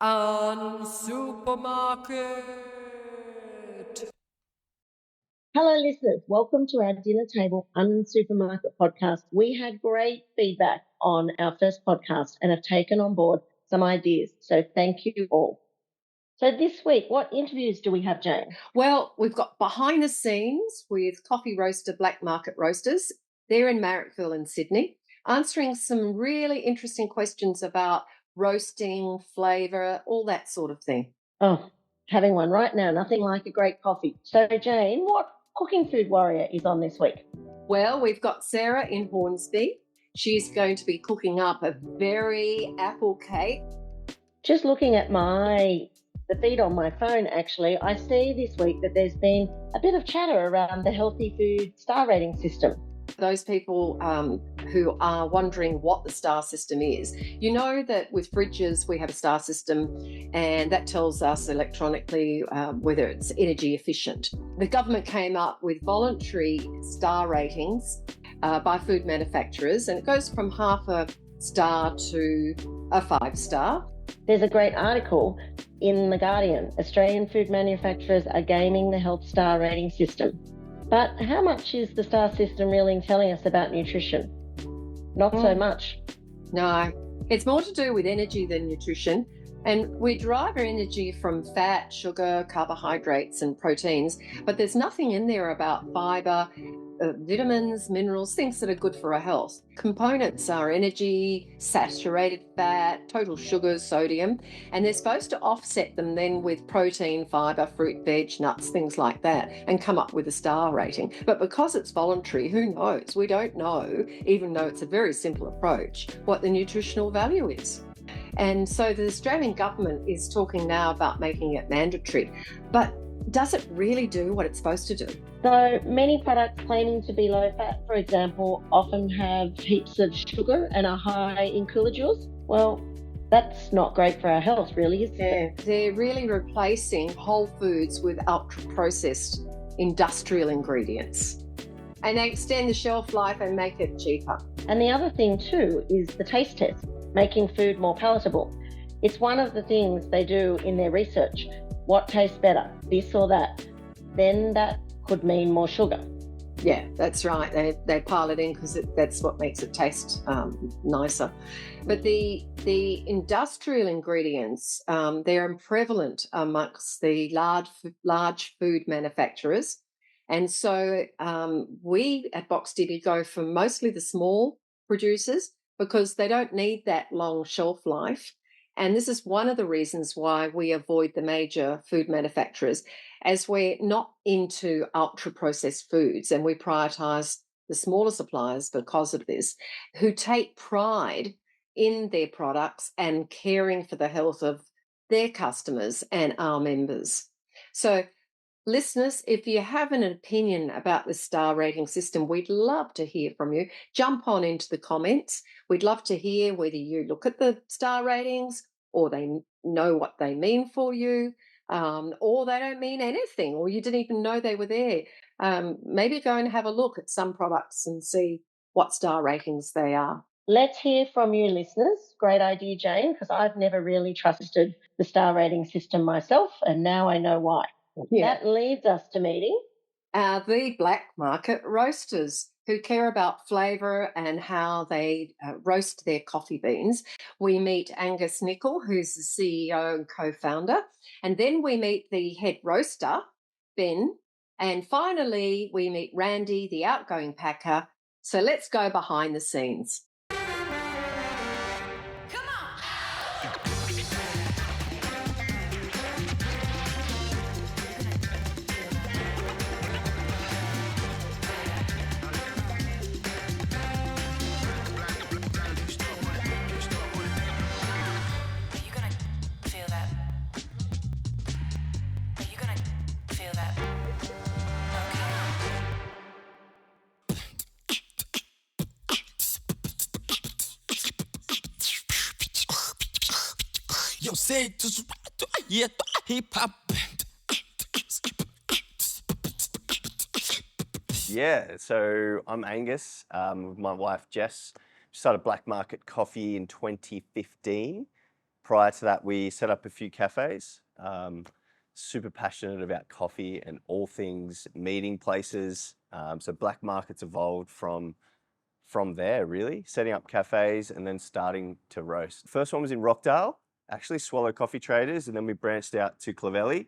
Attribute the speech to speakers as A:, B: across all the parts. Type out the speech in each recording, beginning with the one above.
A: Unsupermarket.
B: Hello, listeners. Welcome to our Dinner Table Unsupermarket podcast. We had great feedback on our first podcast and have taken on board some ideas. So thank you all. So this week, what interviews do we have, Jane?
C: Well, we've got behind the scenes with coffee roaster Black Market Roasters. They're in Marrickville in Sydney, answering some really interesting questions about roasting, flavour, all that sort of thing.
B: Oh, having one right now. Nothing like a great coffee. So, Jane, what cooking food warrior is on this week?
C: Well, we've got Sarah in Hornsby. She's going to be cooking up a berry apple cake.
B: Just looking at the feed on my phone, actually, I see this week that there's been a bit of chatter around the healthy food star rating system.
C: Those people who are wondering what the star system is, you know that with fridges we have a star system and that tells us electronically whether it's energy efficient. The government came up with voluntary star ratings by food manufacturers, and it goes from half a star to a 5-star.
B: There's a great article in The Guardian. Australian food manufacturers are gaming the health star rating system. But how much is the star system really telling us about nutrition? Not so much.
C: No, it's more to do with energy than nutrition. And we derive our energy from fat, sugar, carbohydrates and proteins, but there's nothing in there about fibre, vitamins, minerals, things that are good for our health. Components are energy, saturated fat, total sugars, sodium, and they're supposed to offset them then with protein, fibre, fruit, veg, nuts, things like that, and come up with a star rating. But because it's voluntary, who knows? We don't know, even though it's a very simple approach, what the nutritional value is. And so the Australian government is talking now about making it mandatory. But does it really do what it's supposed to do?
B: So many products claiming to be low fat, for example, often have heaps of sugar and are high in kilojoules. Well, that's not great for our health, really, is it?
C: They're really replacing whole foods with ultra-processed industrial ingredients. And they extend the shelf life and make it cheaper.
B: And the other thing too is the taste test, making food more palatable. It's one of the things they do in their research. What tastes better, this or that? Then that could mean more sugar.
C: Yeah, that's right. They pile it in because that's what makes it taste nicer. But the industrial ingredients, they're prevalent amongst the large food manufacturers. And so we at Box Dibby go for mostly the small producers because they don't need that long shelf life. And this is one of the reasons why we avoid the major food manufacturers, as we're not into ultra-processed foods and we prioritise the smaller suppliers because of this, who take pride in their products and caring for the health of their customers and our members. So, listeners, if you have an opinion about the star rating system, we'd love to hear from you. Jump on into the comments. We'd love to hear whether you look at the star ratings or they know what they mean for you, or they don't mean anything, or you didn't even know they were there. Maybe go and have a look at some products and see what star ratings they are.
B: Let's hear from you, listeners. Great idea, Jane, because I've never really trusted the star rating system myself, and now I know why.
C: Yeah.
B: That leads us to meeting
C: the Black Market Roasters, who care about flavour and how they roast their coffee beans. We meet Angus Nicol, who's the CEO and co-founder, and then we meet the head roaster, Ben, and finally we meet Randy, the outgoing packer. So let's go behind the scenes.
A: Yo, say to yeah, hip hop.
D: Yeah, so I'm Angus with my wife Jess. Started Black Market Coffee in 2015. prior to that, we set up a few cafes. Super passionate about coffee and all things meeting places. So Black Market's evolved from there, really, setting up cafes and then starting to roast. First one was in Rockdale, actually Swallow Coffee Traders, and then we branched out to Clovelly,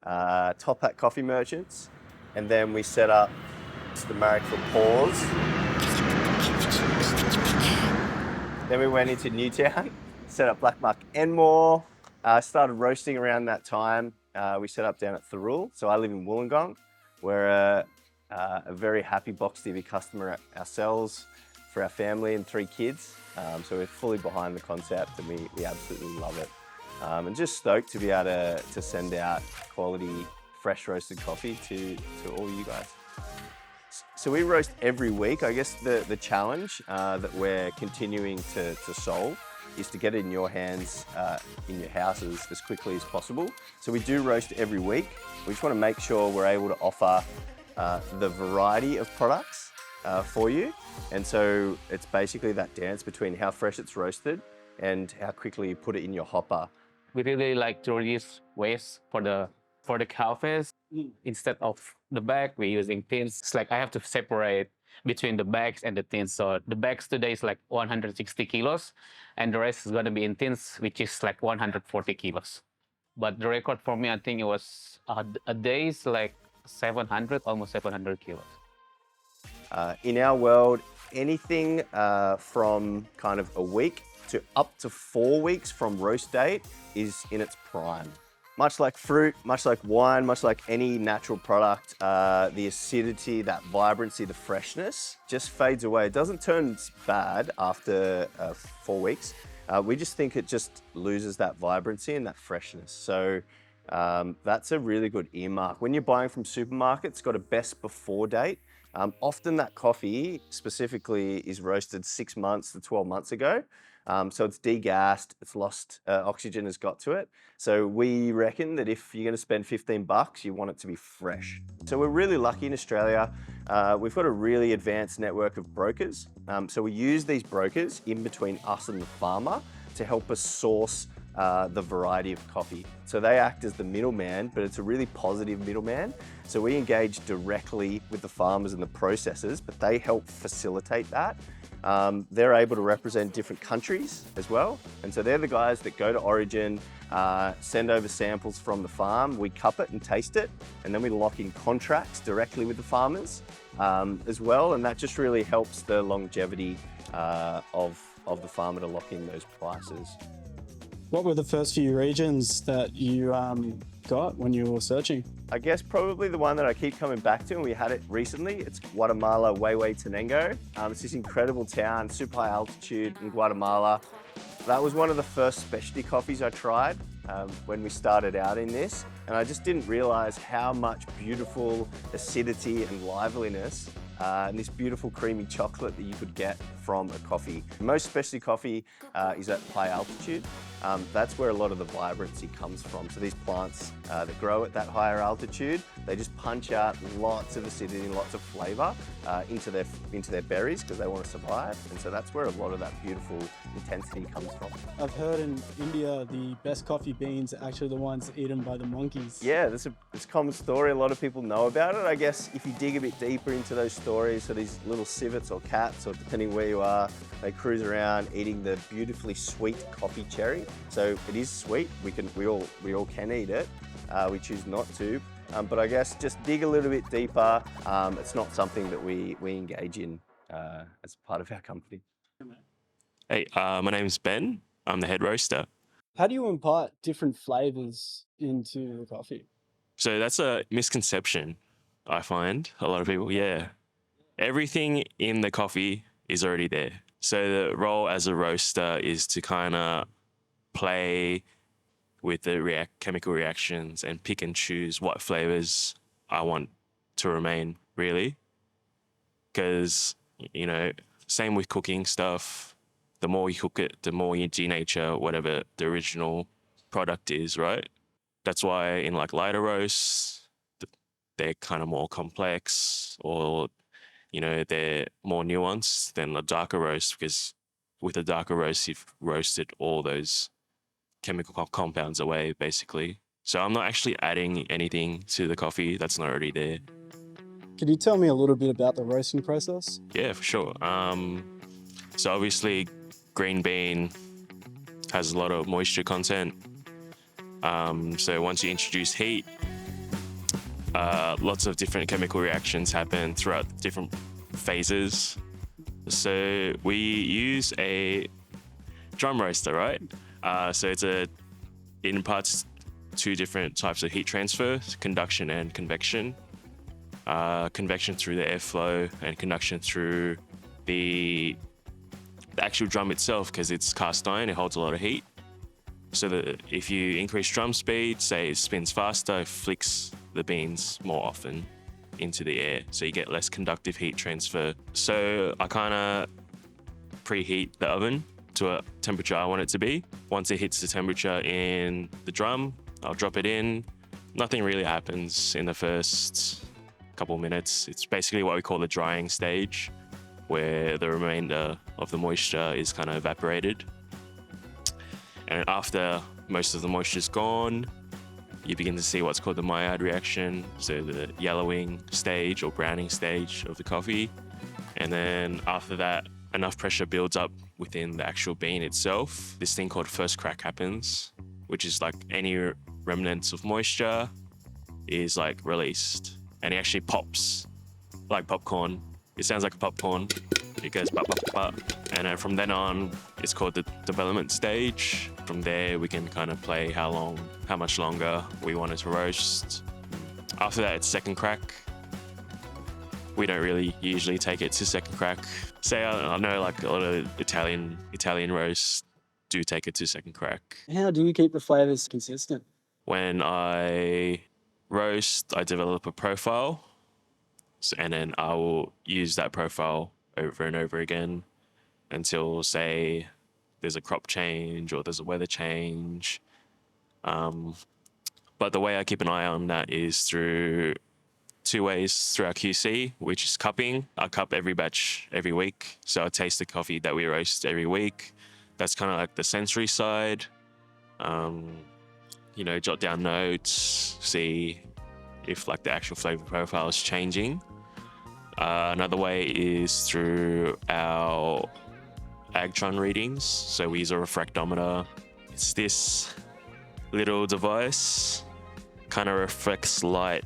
D: Top Hat Coffee Merchants, and then we set up the Marrick for Paws. Then we went into Newtown, set up Black Mark Enmore, started roasting around that time. We set up down at Thirroul. So I live in Wollongong. We're a very happy Box TV customer ourselves for our family and 3 kids. So we're fully behind the concept and we absolutely love it. And just stoked to be able to send out quality, fresh roasted coffee to all you guys. So we roast every week. I guess the challenge that we're continuing to solve is to get it in your hands, in your houses as quickly as possible. So we do roast every week. We just want to make sure we're able to offer the variety of products for you. And so it's basically that dance between how fresh it's roasted and how quickly you put it in your hopper.
E: We really like to reduce waste for the cafes. Instead of the bag, we're using tins. It's like I have to separate between the bags and the tins. So the bags today is like 160 kilos, and the rest is going to be in tins, which is like 140 kilos. But the record for me, I think it was a day is like 700, almost 700 kilos.
D: In our world, anything from kind of a week to up to 4 weeks from roast date is in its prime. Much like fruit, much like wine, much like any natural product, the acidity, that vibrancy, the freshness just fades away. It doesn't turn bad after 4 weeks. We just think it just loses that vibrancy and that freshness. So that's a really good earmark. When you're buying from supermarkets, it's got a best before date. Often that coffee specifically is roasted 6 months to 12 months ago. So it's degassed, it's lost, oxygen has got to it. So we reckon that if you're going to spend $15, you want it to be fresh. So we're really lucky in Australia. We've got a really advanced network of brokers. So we use these brokers in between us and the farmer to help us source the variety of coffee. So they act as the middleman, but it's a really positive middleman. So we engage directly with the farmers and the processors, but they help facilitate that. They're able to represent different countries as well. And so they're the guys that go to origin, send over samples from the farm, we cup it and taste it, and then we lock in contracts directly with the farmers as well. And that just really helps the longevity of the farmer to lock in those prices.
F: What were the first few regions that you got when you were searching?
D: I guess probably the one that I keep coming back to, and we had it recently, it's Guatemala, Huehuetenango. It's this incredible town, super high altitude in Guatemala. That was one of the first specialty coffees I tried when we started out in this. And I just didn't realize how much beautiful acidity and liveliness and this beautiful creamy chocolate that you could get from a coffee. Most specialty coffee is at high altitude. That's where a lot of the vibrancy comes from. So these plants that grow at that higher altitude, they just punch out lots of acidity and lots of flavour into their berries because they want to survive. And so that's where a lot of that beautiful intensity comes from.
F: I've heard in India the best coffee beans are actually the ones eaten by the monkeys.
D: Yeah, it's a common story. A lot of people know about it. I guess if you dig a bit deeper into those stories, so these little civets or cats, or depending where you are, they cruise around eating the beautifully sweet coffee cherry. So it is sweet. We all can eat it. We choose not to. But I guess just dig a little bit deeper. It's not something that we engage in as part of our company.
G: Hey, my name's Ben. I'm the head roaster.
F: How do you impart different flavours into the coffee?
G: So that's a misconception, I find. A lot of people, yeah. Everything in the coffee is already there. So the role as a roaster is to kind of play with the chemical reactions and pick and choose what flavors I want to remain, really. Because, you know, same with cooking stuff. The more you cook it, the more you denature whatever the original product is, right? That's why in like lighter roasts, they're kind of more complex, or, you know, they're more nuanced than the darker roast, because with a darker roast, you've roasted all those chemical compounds away, basically. So I'm not actually adding anything to the coffee that's not already there.
F: Could you tell me a little bit about the roasting process?
G: Yeah, for sure. So obviously, green bean has a lot of moisture content. So once you introduce heat, lots of different chemical reactions happen throughout different phases. So we use a drum roaster, right? So it imparts two different types of heat transfer, conduction and convection. Convection through the airflow and conduction through the actual drum itself, because it's cast iron, it holds a lot of heat. So that if you increase drum speed, say it spins faster, it flicks the beans more often into the air, so you get less conductive heat transfer. So I kind of preheat the oven to a temperature I want it to be. Once it hits the temperature in the drum, I'll drop it in. Nothing really happens in the first couple minutes. It's basically what we call the drying stage, where the remainder of the moisture is kind of evaporated. And after most of the moisture is gone, you begin to see what's called the Maillard reaction, so the yellowing stage or browning stage of the coffee. And then after that, enough pressure builds up within the actual bean itself. This thing called first crack happens, which is like any remnants of moisture is like released, and it actually pops like popcorn. It sounds like a popcorn. It goes pop, pop, pop. And then from then on, it's called the development stage. From there, we can kind of play how much longer we want it to roast. After that, it's second crack. We don't really usually take it to second crack. Say, I know like a lot of Italian roasts do take it to second crack.
F: How do you keep the flavours consistent?
G: When I roast, I develop a profile, and then I will use that profile over and over again until, say, there's a crop change or there's a weather change. But the way I keep an eye on that is through two ways: through our QC, which is cupping. I cup every batch every week, so I taste the coffee that we roast every week. That's kind of like the sensory side. Jot down notes, see if like the actual flavor profile is changing. Another way is through our Agtron readings. So we use a refractometer. It's this little device, kind of reflects light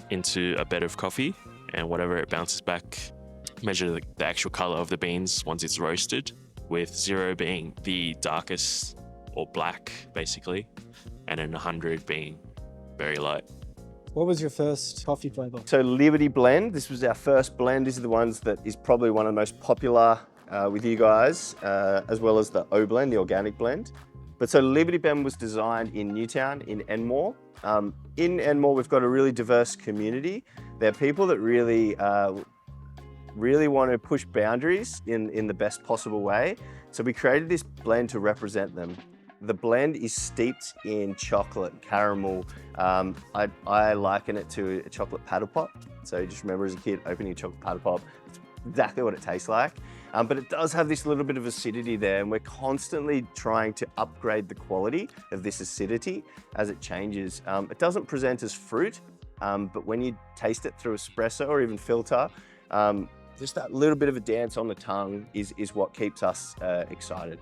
G: into a bed of coffee, and whatever it bounces back, measure the actual color of the beans once it's roasted, with 0 being the darkest or black, basically, and then 100 being very light.
F: What was your first coffee flavour?
D: So Liberty Blend, this was our first blend. These are the ones that is probably one of the most popular with you guys, as well as the O Blend, the organic blend. But so Liberty Blend was designed in Newtown in Enmore. In Enmore, we've got a really diverse community. There are people that really want to push boundaries in the best possible way. So we created this blend to represent them. The blend is steeped in chocolate, caramel. I liken it to a chocolate paddle pop. So just remember as a kid opening a chocolate paddle pop, it's exactly what it tastes like. But it does have this little bit of acidity there, and we're constantly trying to upgrade the quality of this acidity as it changes. It doesn't present as fruit, but when you taste it through espresso or even filter, just that little bit of a dance on the tongue is what keeps us excited.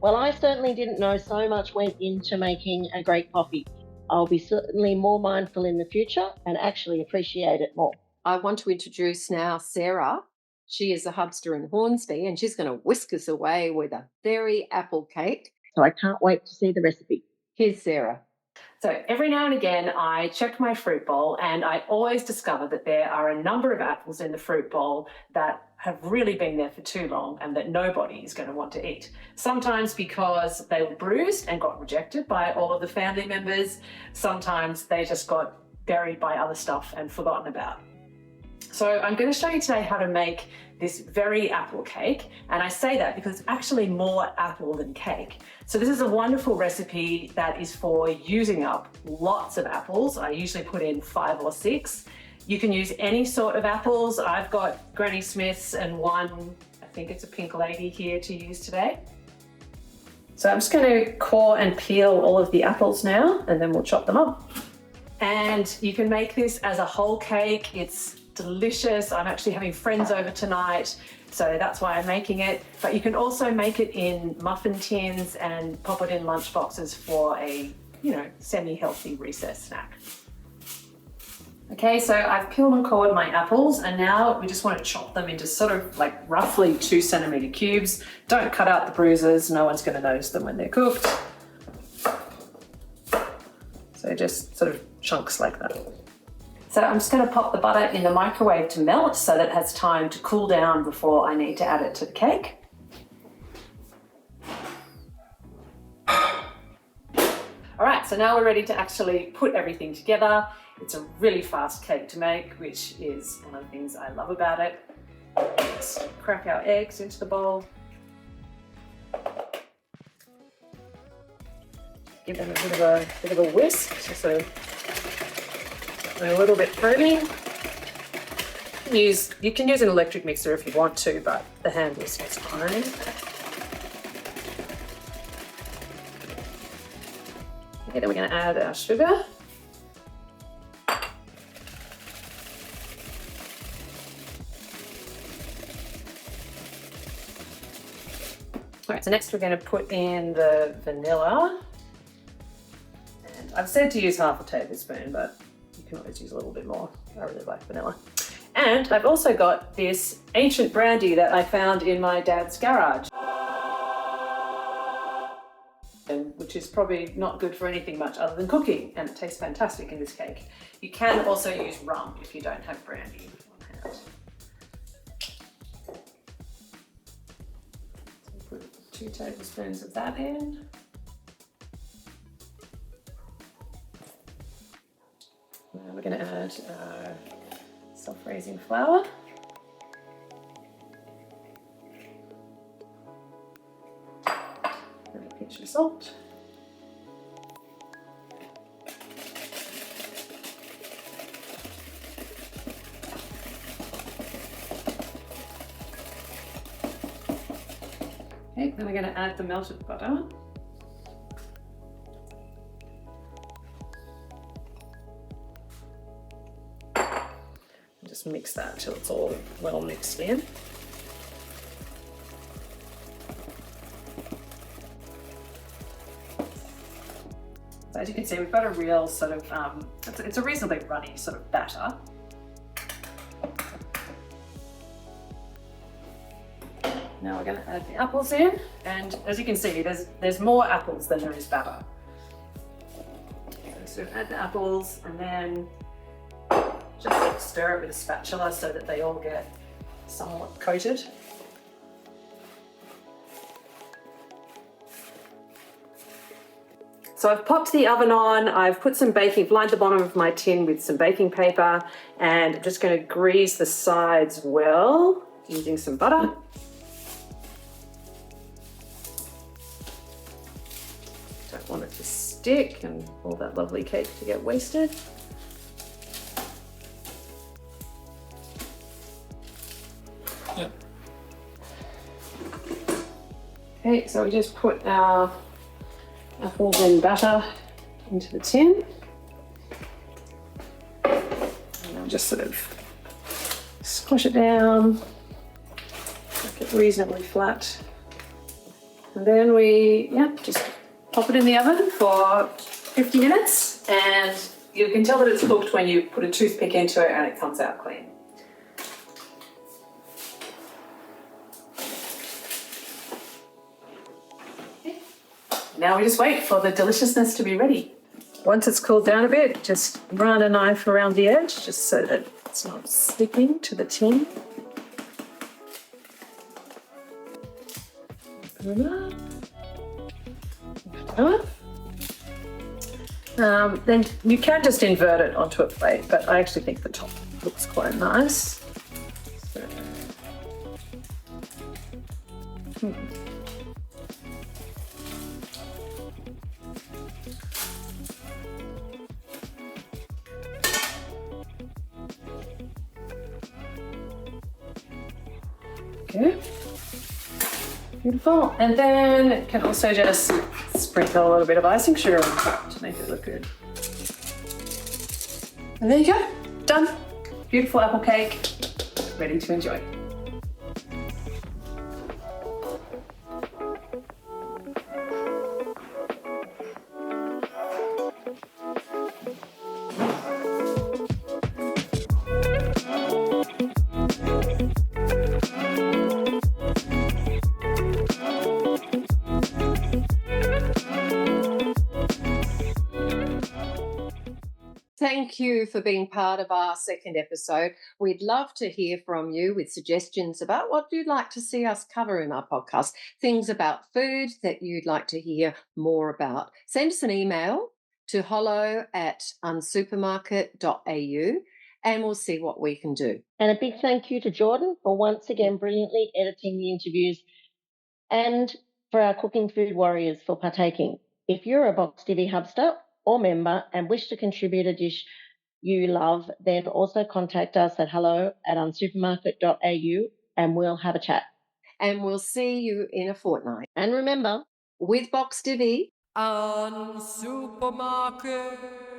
B: Well, I certainly didn't know so much went into making a great coffee. I'll be certainly more mindful in the future and actually appreciate it more.
C: I want to introduce now Sarah. She is a Hubster in Hornsby, and she's going to whisk us away with a berry apple cake.
B: So I can't wait to see the recipe.
C: Here's Sarah.
H: So every now and again, I check my fruit bowl, and I always discover that there are a number of apples in the fruit bowl that have really been there for too long and that nobody is going to want to eat. Sometimes because they were bruised and got rejected by all of the family members. Sometimes they just got buried by other stuff and forgotten about. So I'm going to show you today how to make this very apple cake. And I say that because it's actually more apple than cake. So this is a wonderful recipe that is for using up lots of apples. I usually put in 5 or 6. You can use any sort of apples. I've got Granny Smiths and one, I think it's a Pink Lady here to use today. So I'm just going to core and peel all of the apples now, and then we'll chop them up. And you can make this as a whole cake. It's delicious. I'm actually having friends over tonight, so that's why I'm making it. But you can also make it in muffin tins and pop it in lunch boxes for a, semi-healthy recess snack. Okay, so I've peeled and cored my apples, and now we just want to chop them into sort of like roughly 2 centimetre cubes. Don't cut out the bruises, no one's going to notice them when they're cooked. So just sort of chunks like that. So I'm just going to pop the butter in the microwave to melt so that it has time to cool down before I need to add it to the cake. All right, so now we're ready to actually put everything together. It's a really fast cake to make, which is one of the things I love about it. Let's crack our eggs into the bowl. Give them a bit of a whisk, just so they're a little bit fruity. You can use an electric mixer if you want to, but the hand whisk is fine. Okay, then we're going to add our sugar. All right, so next we're going to put in the vanilla. And I've said to use half a tablespoon, but you can always use a little bit more. I really like vanilla. And I've also got this ancient brandy that I found in my dad's garage, which is probably not good for anything much other than cooking, and it tastes fantastic in this cake. You can also use rum if you don't have brandy on hand. So put 2 tablespoons of that in. Now we're going to add self-raising flour. And a pinch of salt. Okay, then we're going to add the melted butter. Just mix that till it's all well mixed in. So as you can see, we've got a real sort of, it's a reasonably runny sort of batter. Now we're going to add the apples in, and as you can see, there's more apples than there is batter. So add the apples, and then just stir it with a spatula so that they all get somewhat coated. So I've popped the oven on, I've put some baking, lined the bottom of my tin with some baking paper, and I'm just going to grease the sides well using some butter. Don't want it to stick and all that lovely cake to get wasted. Okay, so we just put our apples and batter into the tin. And I'll just sort of squash it down, make it reasonably flat. And then we, just pop it in the oven for 50 minutes, and you can tell that it's cooked when you put a toothpick into it and it comes out clean. Now we just wait for the deliciousness to be ready. Once it's cooled down a bit, just run a knife around the edge just so that it's not sticking to the tin. Open it up. Then you can just invert it onto a plate, but I actually think the top looks quite nice. Okay. Beautiful. And then can also just sprinkle a little bit of icing sugar on top to make it look good. And there you go. Done. Beautiful apple cake, ready to enjoy.
C: Thank you for being part of our second episode. We'd love to hear from you with suggestions about what you'd like to see us cover in our podcast, things about food that you'd like to hear more about. Send us an email to hello@unsupermarket.au and we'll see what we can do.
B: And a big thank you to Jordan for once again brilliantly editing the interviews, and for our cooking food warriors for partaking. If you're a Box Divvy Hubster or member and wish to contribute a dish you love, then also contact us at hello@unsupermarket.au and we'll have a chat.
C: And we'll see you in a fortnight.
B: And remember,
C: With Box Divvy,
A: Unsupermarket.